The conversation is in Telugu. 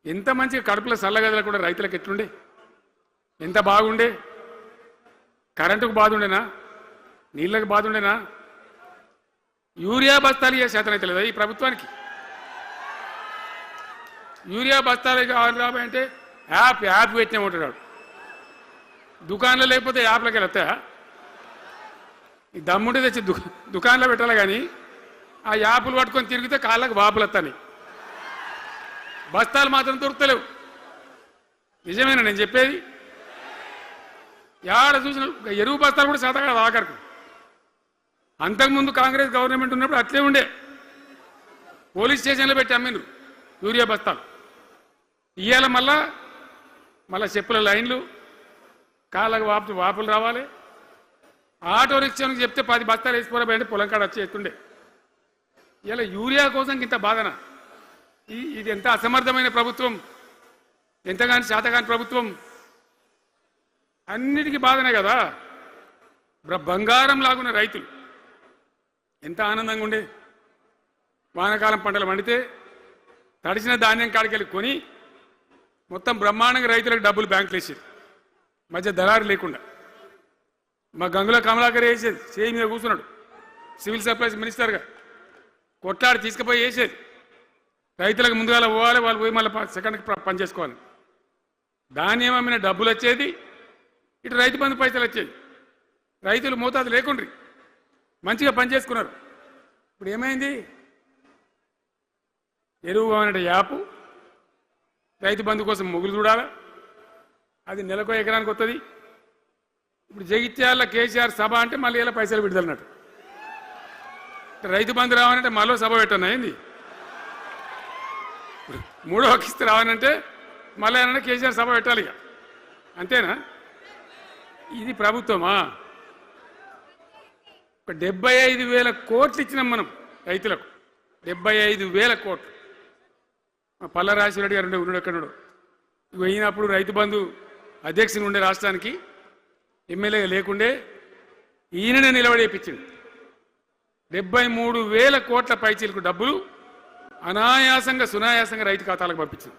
ఎంత మంచిగా కడుపులో చల్లగదల కూడా రైతులకు ఎట్లుండే, ఎంత బాగుండే. కరెంటుకు బాధ ఉండేనా, నీళ్ళకి బాధ ఉండేనా? యూరియా బస్తాలు ఏ శాతం అయితే లేదా ఈ ప్రభుత్వానికి? యూరియా బస్తాలు కావాలి కాబట్టి యాప్ పెట్టినే ఉంటాడు. దుకాణంలో లేకపోతే యాప్లోకి వెళ్తాయా? ఈ దమ్ముంటే తెచ్చి దుకాణంలో పెట్టాలి, కానీ ఆ యాప్లు పట్టుకొని తిరిగితే కాళ్ళకు వాపులు వస్తాయి. బస్తాలు మాత్రం దొరుకుతలేవు. నిజమేనా నేను చెప్పేది? యాడ చూసిన ఎరువు బస్తాలు కూడా శాతం కాదు ఆఖరికి. అంతకుముందు కాంగ్రెస్ గవర్నమెంట్ ఉన్నప్పుడు అట్లే ఉండే, పోలీస్ స్టేషన్లో పెట్టి అమ్మిండ్రు యూరియా బస్తాలు. ఇవాళ మళ్ళా చెప్పుల లైన్లు, కాళ్ళకు వాపులు రావాలి. ఆటో రిక్షానికి చెప్తే 10 బస్తాలు వేసిపోతే పొలం కాడ వచ్చి ఎత్తుండే. ఇలా యూరియా కోసం ఇంత బాధన? ఇది ఎంత అసమర్థమైన ప్రభుత్వం, ఎంతగాని శాతగాని ప్రభుత్వం. అన్నిటికీ బాధనే కదా. బంగారం లాగున్న రైతులు ఎంత ఆనందంగా ఉండే. వానాకాలం పంటలు పండితే తడిసిన ధాన్యం కాడికెళ్ళి కొని మొత్తం బ్రహ్మాండంగా రైతులకు డబ్బులు బ్యాంకులు వేసేది, మధ్య దళారు లేకుండా. మా గంగుల కమలాకర్ వేసేది, చేయి మీద కూర్చున్నాడు సివిల్ సప్లైస్ మినిస్టర్గా, కొట్లాడి తీసుకుపోయి వేసేది. రైతులకు ముందుగా పోవాలి, వాళ్ళు పోయి మళ్ళీ సెకండ్కి పని చేసుకోవాలి. ధాన్యం అమ్మిన డబ్బులు వచ్చేది, ఇటు రైతు బంధు పైసలు వచ్చేది. రైతులు మోతాదు లేకుండ్రి, మంచిగా పని చేసుకున్నారు. ఇప్పుడు ఏమైంది? ఎరువు అనే యాపు, రైతు బంధు కోసం మొగులు చూడాలా, అది నెలకో ఎకరానికి వస్తుంది. ఇప్పుడు జగిత్యాల కేసీఆర్ సభ అంటే మళ్ళీ ఇలా పైసలు విడుదలన్నట్టు. రైతు బంధు రావాలంటే మళ్ళీ సభ పెట్టను అయింది. మూడో కిస్తీ రావాలంటే మళ్ళీ ఏమన్నా కేసీఆర్ సభ పెట్టాలి. ఇక అంతేనా? ఇది ప్రభుత్వమా? ఒక 75,000 కోట్లు ఇచ్చినాం మనం రైతులకు. 75,000 కోట్లు. మా పల్లరాజశేఖర గారు ఉన్నాడు ఎక్కడున్నాడు. ఇవి అయినప్పుడు రైతు బంధు అధ్యక్షుని ఉండే రాష్ట్రానికి ఎమ్మెల్యే లేకుండే ఈయననే నిలబడేపించింది. 73,000 కోట్ల పైచీలకు డబ్బులు అనాయాసంగా సునాయాసంగా రైతు ఖాతాలకు పంపించింది.